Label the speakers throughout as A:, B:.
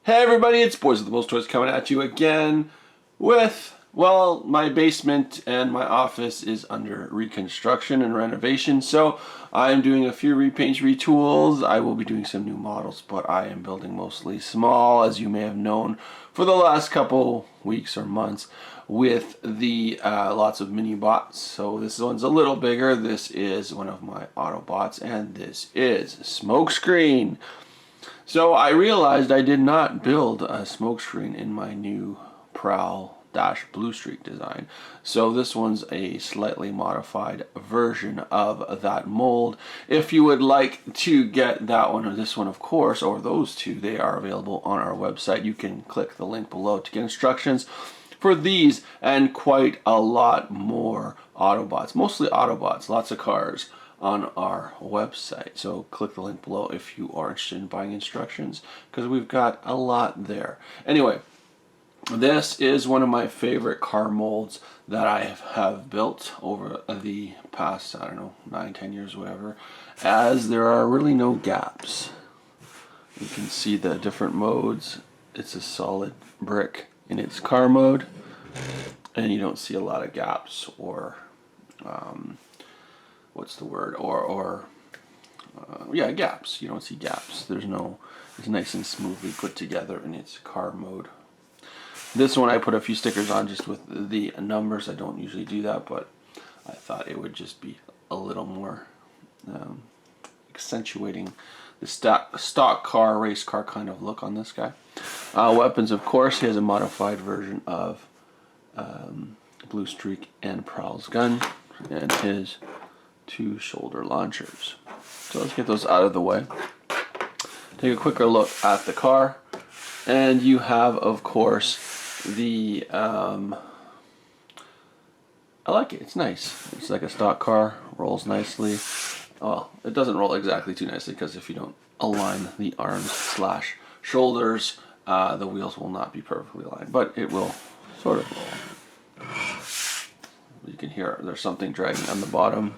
A: Hey everybody, it's Boys with the Most Toys coming at you again with, well, my basement and my office is under reconstruction and renovation, so I'm doing a few repaints, retools. I will be doing some new models, but I am building mostly small, as you may have known for the last couple weeks or months with the lots of mini bots. So this one's a little bigger. This is one of my Autobots, and this is Smokescreen. So I realized I did not build a smokescreen in my new Prowl Blue Streak design. So this one's a slightly modified version of that mold. If you would like to get that one or this one, of course, or those two, they are available on our website. You can click the link below to get instructions for these and quite a lot more Autobots, mostly Autobots, lots of cars on our website. So click the link below if you are interested in buying instructions, because we've got a lot there. Anyway, this is one of my favorite car molds that I have built over the past, I don't know, 9-10 years, whatever, as there are really no gaps. You can see the different modes. It's a solid brick in its car mode, and you don't see a lot of gaps or what's the word, yeah, gaps. You don't see gaps. It's nice and smoothly put together in its car mode. This one I put a few stickers on just with the numbers. I don't usually do that, but I thought it would just be a little more accentuating the stock car, race car kind of look on this guy. Weapons, of course, he has a modified version of Blue Streak and Prowl's gun and his 2 shoulder launchers. So let's get those out of the way. Take a quicker look at the car, and you have, of course, the I like it. It's nice. It's like a stock car. Rolls nicely. Well, it doesn't roll exactly too nicely, because if you don't align the arms / shoulders, the wheels will not be perfectly aligned, but it will sort of roll. You can hear there's something dragging on the bottom.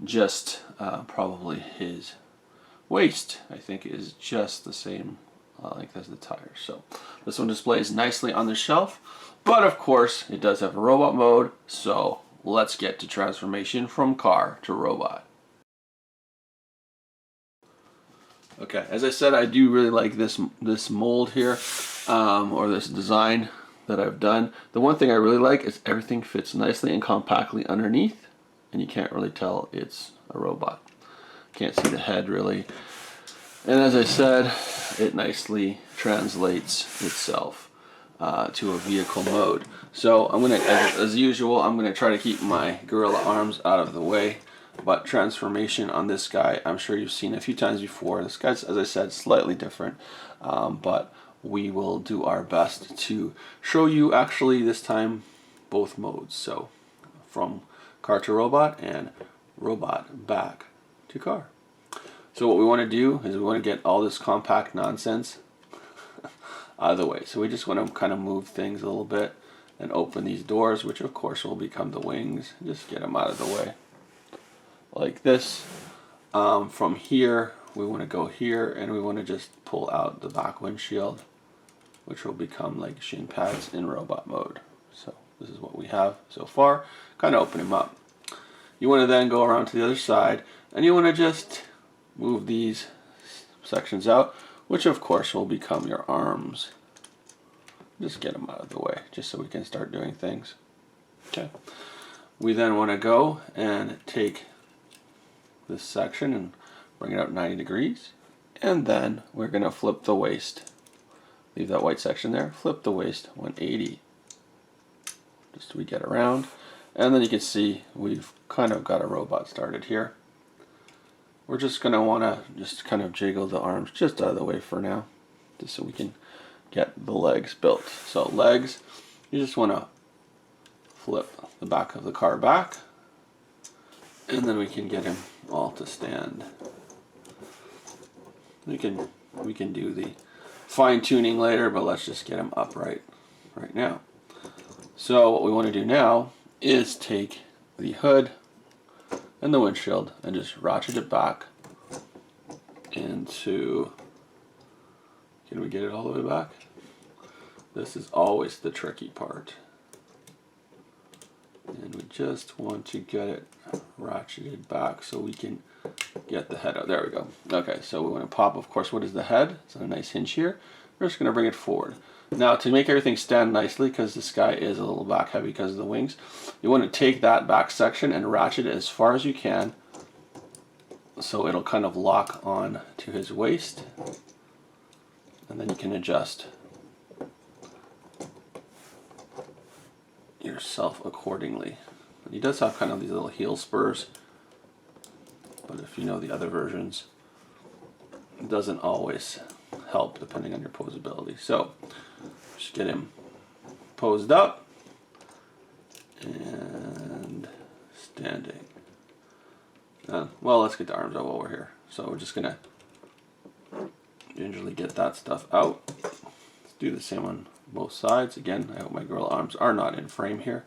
A: Just probably his waist, I think, is just the same length as the tires. So this one displays nicely on the shelf, but of course it does have a robot mode. So let's get to transformation from car to robot. Okay, as I said, I do really like this mold here, or this design that I've done. The one thing I really like is everything fits nicely and compactly underneath, and you can't really tell it's a robot. Can't see the head really. And as I said, it nicely translates itself to a vehicle mode. So I'm gonna, as usual, I'm gonna try to keep my gorilla arms out of the way. But transformation on this guy, I'm sure you've seen a few times before. This guy's, as I said, slightly different, but we will do our best to show you actually this time both modes. So from car to robot and robot back to car. So what we want to do is we want to get all this compact nonsense out of the way. So we just want to kind of move things a little bit and open these doors, which of course will become the wings. Just get them out of the way like this. From here we want to go here, and we want to just pull out the back windshield, which will become like shin pads in robot mode. So this is what we have so far. Kind of open them up. You want to then go around to the other side, and you want to just move these sections out, which of course will become your arms. Just get them out of the way, just so we can start doing things. Okay. We then want to go and take this section and bring it out 90 degrees, and then we're going to flip the waist. Leave that white section there, flip the waist 180, just so we get around, and then you can see we've kind of got a robot started here. We're just going to want to just kind of jiggle the arms just out of the way for now, just so we can get the legs built. So legs, you just want to flip the back of the car back, and then we can get him all to stand. We can do the fine tuning later, but let's just get him upright right now. So what we want to do now is take the hood and the windshield and just ratchet it back into Can we get it all the way back? This is always the tricky part. And we just want to get it ratcheted back so we can get the head out. There we go. Okay, so we want to pop, of course, what is the head? It's a nice hinge here. We're just going to bring it forward. Now, to make everything stand nicely, because this guy is a little back heavy because of the wings, you want to take that back section and ratchet it as far as you can so it'll kind of lock on to his waist. And then you can adjust yourself accordingly. But he does have kind of these little heel spurs, but if you know the other versions, it doesn't always help depending on your posability. So just get him posed up and standing. Well, let's get the arms out while we're here. So we're just gonna gingerly get that stuff out. Let's do the same on both sides. Again, I hope my gorilla arms are not in frame here.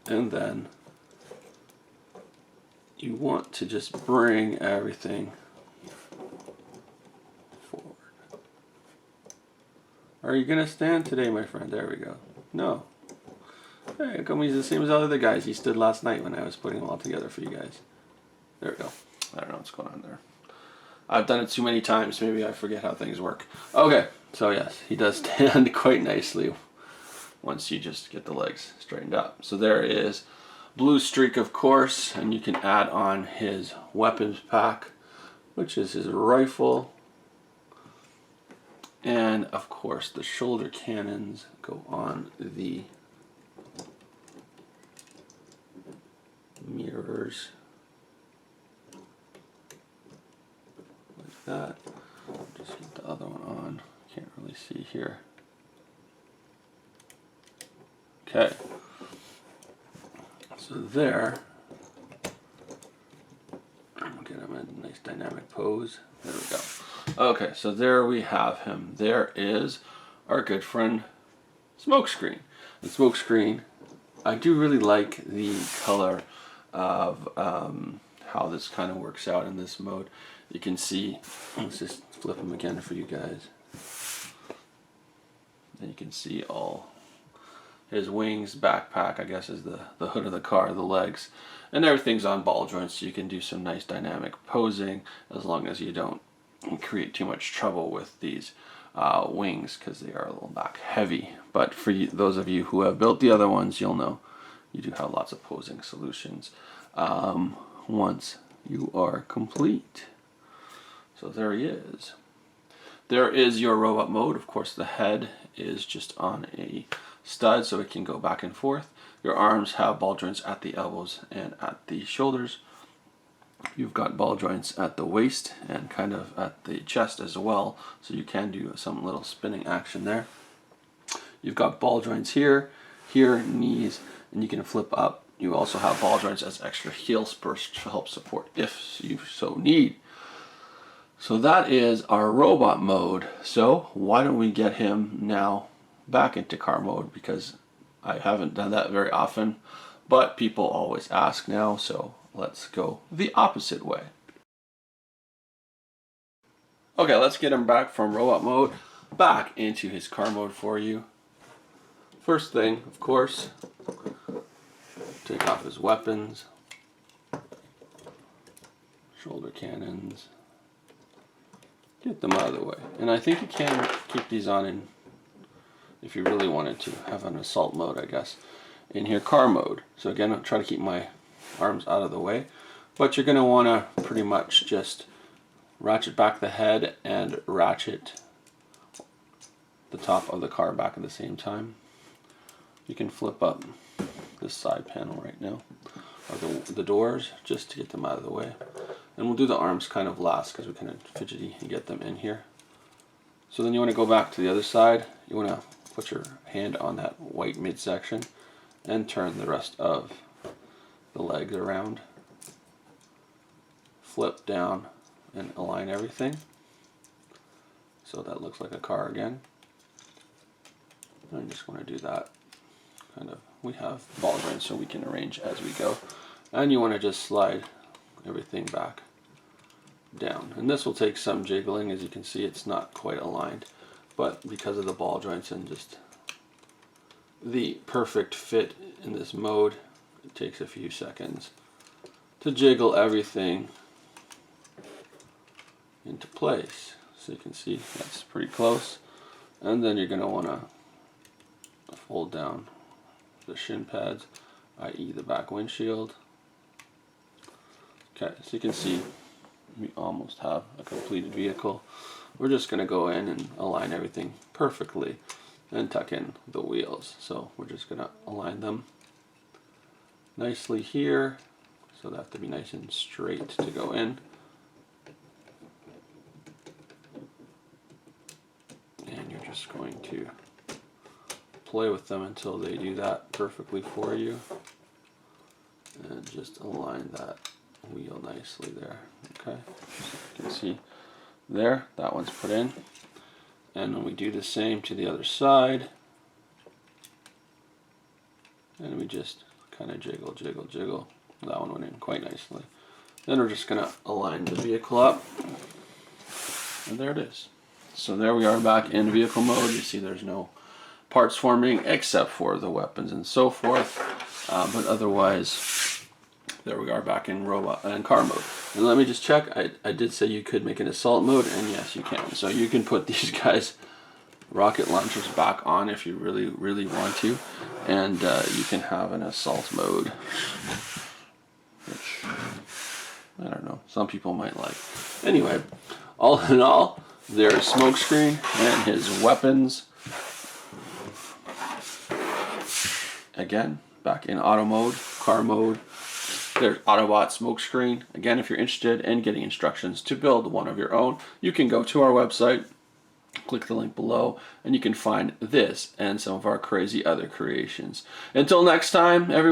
A: And then you want to just bring everything forward. Are you gonna stand today, my friend? There we go. No. Hey, how come he's the same as all the other guys? He stood last night when I was putting them all together for you guys. There we go. I don't know what's going on there. I've done it too many times. Maybe I forget how things work. Okay, so yes, he does stand quite nicely once you just get the legs straightened up. So there is blue streak, of course, and you can add on his weapons pack, which is his rifle. And of course, the shoulder cannons go on the mirrors like that. Just get the other one on. Can't really see here. Okay, so there, we'll get him in a nice dynamic pose. There we go. Okay, so there we have him. There is our good friend Smokescreen. And Smokescreen, I do really like the color of how this kind of works out in this mode. You can see, let's just flip him again for you guys. And you can see all his wings, backpack, I guess is the hood of the car, the legs, and everything's on ball joints, so you can do some nice dynamic posing as long as you don't create too much trouble with these wings, because they are a little back heavy. But for you, those of you who have built the other ones, you'll know you do have lots of posing solutions once you are complete. So there he is. There is your robot mode. Of course, the head is just on a stud, so it can go back and forth. Your arms have ball joints at the elbows and at the shoulders. You've got ball joints at the waist and kind of at the chest as well, so you can do some little spinning action there. You've got ball joints here, knees, and you can flip up. You also have ball joints as extra heel spurs to help support if you so need. So that is our robot mode. So why don't we get him now back into car mode, because I haven't done that very often, but people always ask now, so let's go the opposite way. Okay, let's get him back from robot mode back into his car mode for you. First thing, of course, take off his weapons, shoulder cannons, get them out of the way. And I think you can keep these on in, if you really wanted to have an assault mode, I guess, in here, car mode. So again, I'll try to keep my arms out of the way, but you're going to want to pretty much just ratchet back the head and ratchet the top of the car back at the same time. You can flip up this side panel right now, or the doors, just to get them out of the way. And we'll do the arms kind of last, because we're kind of fidgety and get them in here. So then you want to go back to the other side. You want to put your hand on that white midsection and turn the rest of the legs around. Flip down and align everything so that looks like a car again. And I just want to do that kind of. We have ball joints, so we can arrange as we go. And you want to just slide everything back down. And this will take some jiggling. As you can see, it's not quite aligned, but because of the ball joints and just the perfect fit in this mode, it takes a few seconds to jiggle everything into place. So you can see that's pretty close. And then you're going to want to fold down the shin pads, i.e. the back windshield. Okay, so you can see we almost have a completed vehicle. We're just going to go in and align everything perfectly and tuck in the wheels. So we're just going to align them nicely here. So they have to be nice and straight to go in. And you're just going to play with them until they do that perfectly for you. And just align that wheel nicely there. Okay, you can see there, that one's put in. And then we do the same to the other side. And we just kind of jiggle, jiggle, jiggle. That one went in quite nicely. Then we're just going to align the vehicle up. And there it is. So there we are back in vehicle mode. You see there's no parts forming except for the weapons and so forth. But otherwise, there we are back in robot and car mode. And let me just check. I did say you could make an assault mode, and yes, you can. So you can put these guys rocket launchers back on if you really, really want to. And you can have an assault mode, which, I don't know, some people might like. Anyway, all in all, there's Smokescreen and his weapons. Again, back in auto mode, car mode. There's Autobot Smokescreen. Again, if you're interested in getting instructions to build one of your own, you can go to our website, click the link below, and you can find this and some of our crazy other creations. Until next time, everyone.